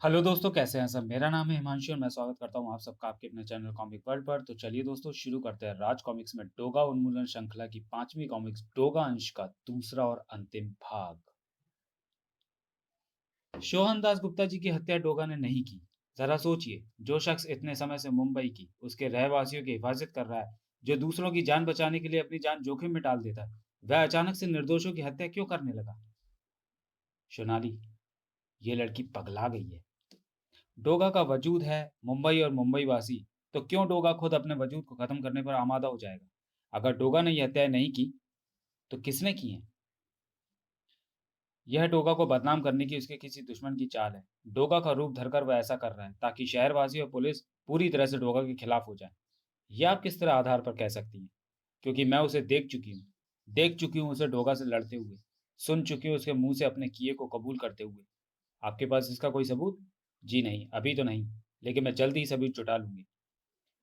Hello दोस्तों, कैसे हैं सब? मेरा नाम है हिमांशु और मैं स्वागत करता हूं आप सबका आपके अपने चैनल कॉमिक वर्ल्ड पर। तो चलिए दोस्तों, शुरू करते हैं राज कॉमिक्स में डोगा उन्मूलन श्रृंखला की 5वीं कॉमिक्स डोगा अंश का दूसरा और अंतिम भाग। शोहन दास गुप्ता जी की हत्या डोगा ने नहीं की। जरा सोचिए, जो शख्स इतने समय से मुंबई की उसके रहवासियों की हिफाजत कर रहा है, जो दूसरों की जान बचाने के लिए अपनी जान जोखिम में डाल देता है, वह अचानक से निर्दोषों की हत्या क्यों करने लगा? सोनाली, ये लड़की पगला गई है। डोगा का वजूद है मुंबई और मुंबई वासी, तो क्यों डोगा खुद अपने वजूद को खत्म करने पर आमादा हो जाएगा? अगर डोगा ने ये हत्याएं नहीं की, तो किसने की हैं? यह डोगा को बदनाम करने की उसके किसी दुश्मन की चाल है। डोगा का रूप धरकर वह ऐसा कर रहा है ताकि शहरवासी और पुलिस पूरी तरह से डोगा के खिलाफ हो जाए। यह आप किस तरह आधार पर कह सकती हैं? क्योंकि मैं उसे देख चुकी हूँ उसे डोगा से लड़ते हुए, सुन चुकी हूँ उसके मुंह से अपने किए को कबूल करते हुए। आपके पास इसका कोई सबूत? जी नहीं, अभी तो नहीं, लेकिन मैं जल्द ही सबूत जुटा लूंगी।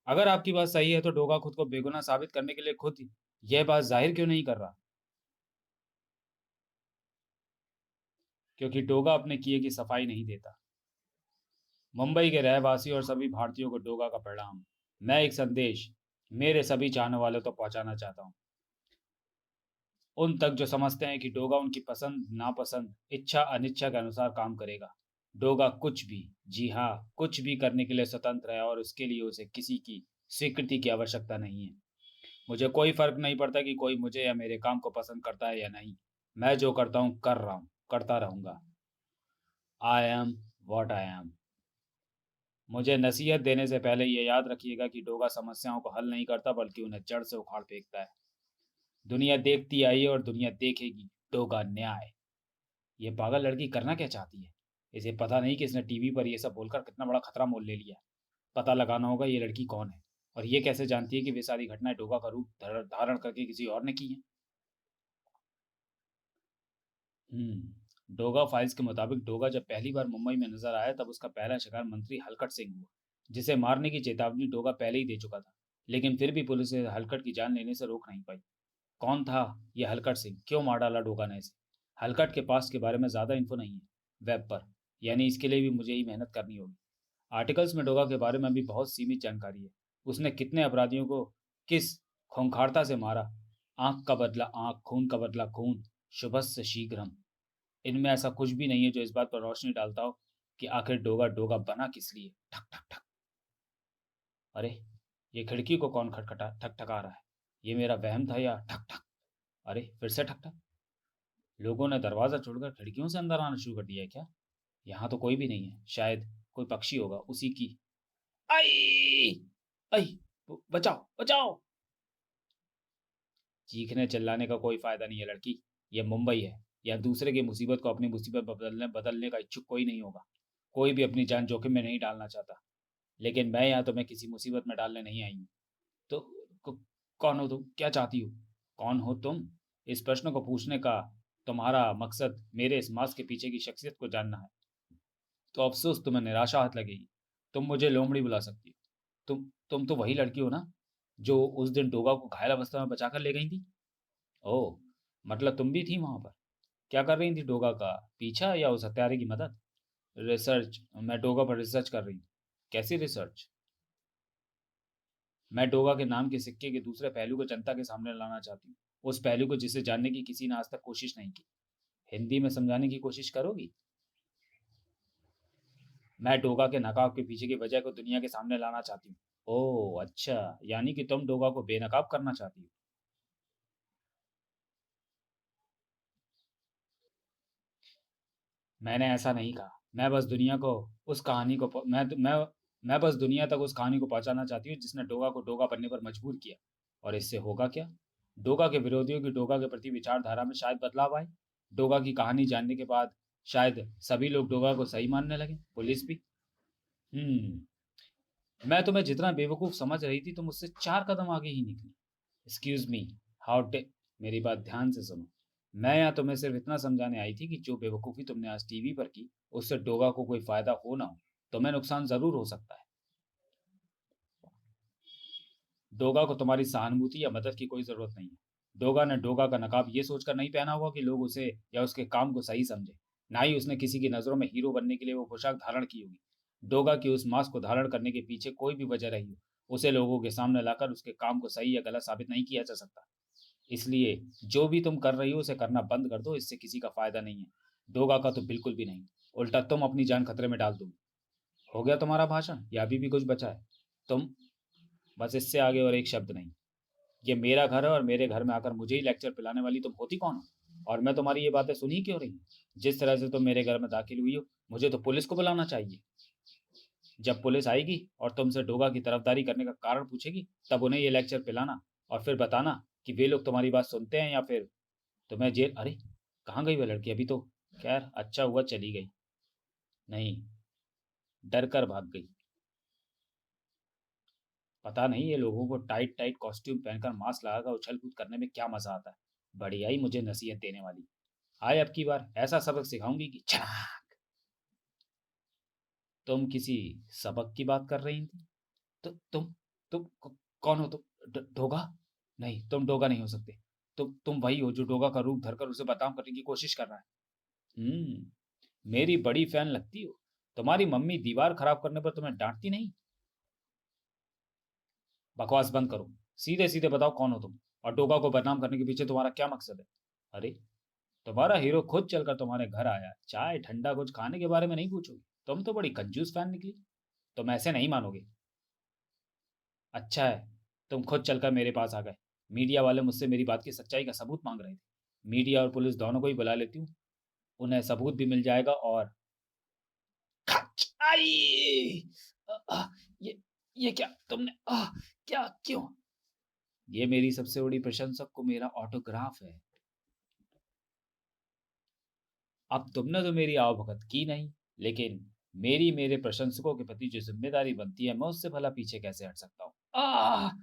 अगर आपकी बात सही है तो डोगा खुद को बेगुनाह साबित करने के लिए खुद यह बात जाहिर क्यों नहीं कर रहा? क्योंकि डोगा अपने किए की सफाई नहीं देता। मुंबई के रहवासी और सभी भारतीयों को डोगा का प्रणाम। मैं एक संदेश मेरे सभी चाहने वालों तक पहुंचाना चाहता हूं। उन तक जो समझते हैं कि डोगा उनकी पसंद नापसंद इच्छा अनिच्छा के अनुसार काम करेगा। डोगा कुछ भी, जी हाँ, कुछ भी करने के लिए स्वतंत्र है और उसके लिए उसे किसी की स्वीकृति की आवश्यकता नहीं है। मुझे कोई फर्क नहीं पड़ता कि कोई मुझे या मेरे काम को पसंद करता है या नहीं। मैं जो करता हूँ कर रहा हूँ, करता रहूंगा। I am what I am. मुझे नसीहत देने से पहले ये याद रखिएगा कि डोगा समस्याओं को हल नहीं करता बल्कि उन्हें जड़ से उखाड़ फेंकता है। दुनिया देखती आई है और दुनिया देखेगी डोगा न्याय। ये पागल लड़की करना क्या चाहती है? इसे पता नहीं कि इसने टीवी पर यह सब बोलकर कितना बड़ा खतरा मोल ले लिया। पता लगाना होगा ये लड़की कौन है, और ये कैसे जानती है कि वे सारी घटनाएं डोगा का रूप धारण करके किसी और ने की हैं। डोगा फाइल्स के मुताबिक डोगा जब पहली बार मुंबई में नजर आया तब उसका पहला शिकार मंत्री हलकट सिंह हुआ, जिसे मारने की चेतावनी डोगा पहले ही दे चुका था। लेकिन फिर भी पुलिस ने हलकट की जान लेने से रोक नहीं पाई। कौन था यह हलकट सिंह? क्यों मार डाला डोगा ने इसे? हलकट के पास के बारे में ज्यादा इन्फो नहीं है वेब पर, यानी इसके लिए भी मुझे ही मेहनत करनी होगी। आर्टिकल्स में डोगा के बारे में भी बहुत सीमित जानकारी है। उसने कितने अपराधियों को किस खूंखारता से मारा, आंख का बदला आंख, खून का बदला खून, शुभस्य शीघ्रम। इनमें ऐसा कुछ भी नहीं है जो इस बात पर रोशनी डालता हो कि आखिर डोगा डोगा बना किस लिए। ठक ठक ठक। अरे, ये खिड़की को कौन खटखटा ठक ठका रहा है? ये मेरा वहम था या ठक ठक? अरे, फिर से ठक ठक। लोगों ने दरवाजा छोड़कर खिड़कियों से अंदर आना शुरू कर दिया है क्या? यहाँ तो कोई भी नहीं है, शायद कोई पक्षी होगा उसी की। आई आई, बचाओ बचाओ। चीखने चिल्लाने का कोई फायदा नहीं है लड़की। यह मुंबई है। या दूसरे की मुसीबत को अपनी मुसीबत बदलने बदलने का इच्छुक कोई नहीं होगा। कोई भी अपनी जान जोखिम में नहीं डालना चाहता। लेकिन मैं यहाँ तुम्हें किसी मुसीबत में डालने नहीं आई हूँ। तो क- कौन हो तुम? क्या चाहती हो? कौन हो तुम? इस प्रश्न को पूछने का तुम्हारा मकसद मेरे इस मास्क के पीछे की शख्सियत को जानना है, तो अफसोस तुम्हें निराशा हाथ लगेगी। तुम मुझे लोमड़ी बुला सकती हो। तुम तो वही लड़की हो ना, जो उस दिन डोगा को घायल अवस्था में बचाकर ले गई थी? ओह, मतलब तुम भी थी वहां पर? क्या कर रही थी? डोगा का पीछा या उस हत्यारे की मदद? रिसर्च। मैं डोगा पर रिसर्च कर रही हूँ। कैसी रिसर्च? मैं डोगा के नाम के सिक्के के दूसरे पहलू को जनता के सामने लाना चाहती हूँ। उस पहलू को जिसे जानने की किसी ने आज तक कोशिश नहीं की। हिंदी में समझाने की कोशिश करोगी? मैं डोगा के नकाब के पीछे की वजह को दुनिया के सामने लाना चाहती हूँ। ओह अच्छा, यानी कि तुम डोगा को बेनकाब करना चाहती हो। मैंने ऐसा नहीं कहा। मैं बस दुनिया को उस कहानी को मैं बस दुनिया तक उस कहानी को पहुंचाना चाहती हूँ जिसने डोगा को डोगा बनने पर मजबूर किया। और इससे होगा क्या? डोगा के विरोधियों की डोगा के प्रति विचारधारा में शायद बदलाव आए। डोगा की कहानी जानने के बाद शायद सभी लोग डोगा को सही मानने लगे, पुलिस भी। मैं तुम्हें जितना बेवकूफ समझ रही थी तुम उससे 4 कदम आगे ही निकली। एक्सक्यूज मी, हाउ डे मेरी बात ध्यान से सुनो। मैं यहाँ तुम्हें सिर्फ इतना समझाने आई थी कि जो बेवकूफ़ी तुमने आज टीवी पर की, उससे डोगा को कोई फायदा हो ना हो, तुम्हें नुकसान जरूर हो सकता है। डोगा को तुम्हारी सहानुभूति या मदद की कोई जरूरत नहीं है। डोगा ने डोगा का नकाब ये सोचकर नहीं पहना होगा कि लोग उसे या उसके काम को सही समझे। ना ही उसने किसी की नज़रों में हीरो बनने के लिए वो पोशाक धारण की होगी। डोगा की उस मास्क को धारण करने के पीछे कोई भी वजह रही हो, उसे लोगों के सामने लाकर उसके काम को सही या गलत साबित नहीं किया जा सकता। इसलिए जो भी तुम कर रही हो उसे करना बंद कर दो, इससे किसी का फायदा नहीं है। डोगा का तो बिल्कुल भी नहीं। उल्टा तुम अपनी जान खतरे में डाल दोगे। हो गया तुम्हारा भाषण या अभी भी कुछ बचा है? तुम बस इससे आगे और एक शब्द नहीं। ये मेरा घर है और मेरे घर में आकर मुझे ही लेक्चर पिलाने वाली तुम होती कौन हो? और मैं तुम्हारी ये बातें सुन ही क्यों रही हूँ? जिस तरह से तुम मेरे घर में दाखिल हुई हो, मुझे तो पुलिस को बुलाना चाहिए। जब पुलिस आएगी और तुमसे डोगा की तरफदारी करने का कारण पूछेगी, तब उन्हें ये लेक्चर पिलाना और फिर बताना कि वे लोग तुम्हारी बात सुनते हैं या फिर तुम्हें जेल। अरे, कहाँ गई वह लड़की? अभी तो खैर अच्छा हुआ चली गई। नहीं, डर कर भाग गई। पता नहीं ये लोगों को टाइट टाइट कॉस्ट्यूम पहनकर मास्क लगाकर उछल कूद करने में क्या मजा आता है। बढ़िया ही मुझे नसीहत देने वाली। आए अब की बार ऐसा सबक सिखाऊंगी कि छड़ाक। तुम किसी सबक की बात कर रही थी? तो कौन हो तुम? डोगा? नहीं, तुम डोगा नहीं हो सकते। तुम वही हो जो डोगा का रूप धरकर उसे बदनाम करने की कोशिश कर रहा है। मेरी बड़ी फैन लगती हो। तुम्हारी मम्मी दीवार खराब करने पर तुम्हें डांटती नहीं? बकवास बंद करो। सीधे सीधे बताओ कौन हो तुम, और डोगा को बदनाम करने के पीछे तुम्हारा क्या मकसद है? अरे, तुम्हारा हीरो खुद चलकर तुम्हारे घर आया, चाय ठंडा कुछ खाने के बारे में नहीं पूछोगे? तुम तो बड़ी कंजूस फैन निकली। तुम ऐसे नहीं मानोगे। अच्छा है, तुम खुद चलकर मेरे पास आ गए। मीडिया वाले मुझसे मेरी बात की सच्चाई का सबूत मांग रहे थे। मीडिया और पुलिस दोनों को ही बुला लेती हूँ, उन्हें सबूत भी मिल जाएगा। और खच! आई! अ, अ, ये ये क्या तुमने? क्या? क्यों? ये मेरी सबसे बड़ी प्रशंसक को मेरा ऑटोग्राफ है। अब तुमने तो मेरी आवभगत की नहीं, लेकिन मेरी मेरे प्रशंसकों के प्रति जो जिम्मेदारी बनती है, मैं उससे भला पीछे कैसे हट सकता हूँ?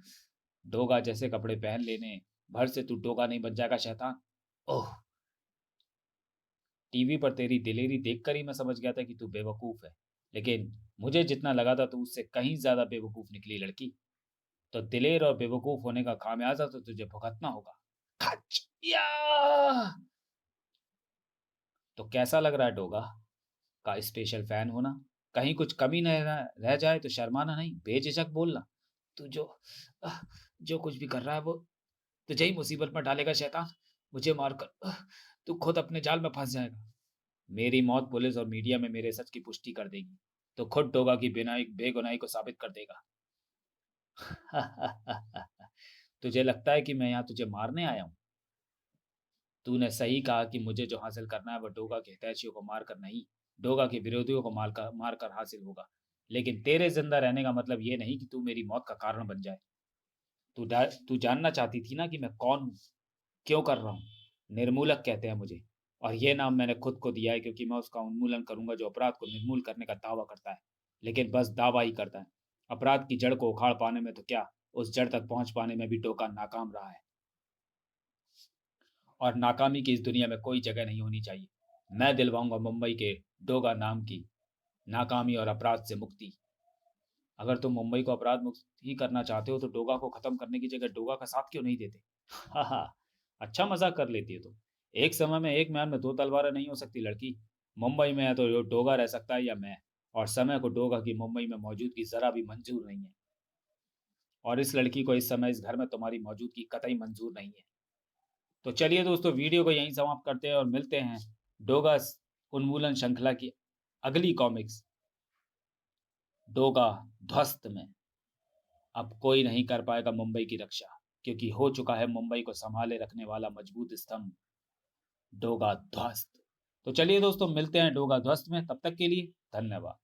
डोगा जैसे कपड़े पहन लेने भर से तू डोगा नहीं बन जाएगा शैतान। ओह, टीवी पर तेरी दिलेरी देखकर ही मैं समझ गया था कि तू बेवकूफ है। लेकिन मुझे जितना लगा था तू उससे कहीं ज्यादा बेवकूफ निकली लड़की। तो दिलेर और बेवकूफ होने का खामियाजा तो तुझे भुगतना होगा। खच! या! तो कैसा लग रहा है डोगा का स्पेशल फैन होना? कहीं कुछ कमी न रह जाए तो शर्माना नहीं, बेझिझक बोलना। तू अह, जो कुछ भी कर रहा है वो तुझे ही मुसीबत में डालेगा शैतान। मुझे मारकर तू खुद अपने जाल में फंस जाएगा। मेरी मौत पुलिस और मीडिया में मेरे सच की पुष्टि कर देगी, तो खुद डोगा की बिनाई बेगुनाही को साबित कर देगा। तुझे लगता है कि मैं यहाँ तुझे मारने आया हूँ? तूने सही कहा कि मुझे जो हासिल करना है वह डोगा के हितैषियों को मारकर नहीं, डोगा के विरोधियों को मारकर मारकर हासिल होगा। लेकिन तेरे जिंदा रहने का मतलब ये नहीं कि तू मेरी मौत का कारण बन जाए। तू जानना चाहती थी ना कि मैं कौन हूँ, क्यों कर रहा हूँ? निर्मूलक कहते हैं मुझे, और ये नाम मैंने खुद को दिया है क्योंकि मैं उसका उन्मूलन करूंगा जो अपराध को निर्मूल करने का दावा करता है। लेकिन बस दावा ही करता है। अपराध की जड़ को उखाड़ पाने में तो क्या, उस जड़ तक पहुंच पाने में भी डोका नाकाम रहा है। और नाकामी की इस दुनिया में कोई जगह नहीं होनी चाहिए। मैं दिलवाऊंगा मुंबई के डोगा नाम की नाकामी और अपराध से मुक्ति। अगर तुम मुंबई को अपराध मुक्त ही करना चाहते हो तो डोगा को खत्म करने की जगह डोगा का साथ क्यों नहीं देते? हाँ हाँ, अच्छा मजाक कर लेती है तुम। एक समय में एक म्यान में दो तलवारें नहीं हो सकती लड़की। मुंबई में है तो डोगा रह सकता है या मैं, और समय को डोगा की मुंबई में मौजूदगी जरा भी मंजूर नहीं है। और इस लड़की को इस समय इस घर में तुम्हारी मौजूदगी कतई मंजूर नहीं है। तो चलिए दोस्तों, वीडियो को यहीं समाप्त करते हैं और मिलते हैं डोगा उन्मूलन श्रृंखला की अगली कॉमिक्स डोगा ध्वस्त में। अब कोई नहीं कर पाएगा मुंबई की रक्षा, क्योंकि हो चुका है मुंबई को संभाले रखने वाला मजबूत स्तंभ डोगा ध्वस्त। तो चलिए दोस्तों, मिलते हैं डोगा ध्वस्त में। तब तक के लिए धन्यवाद।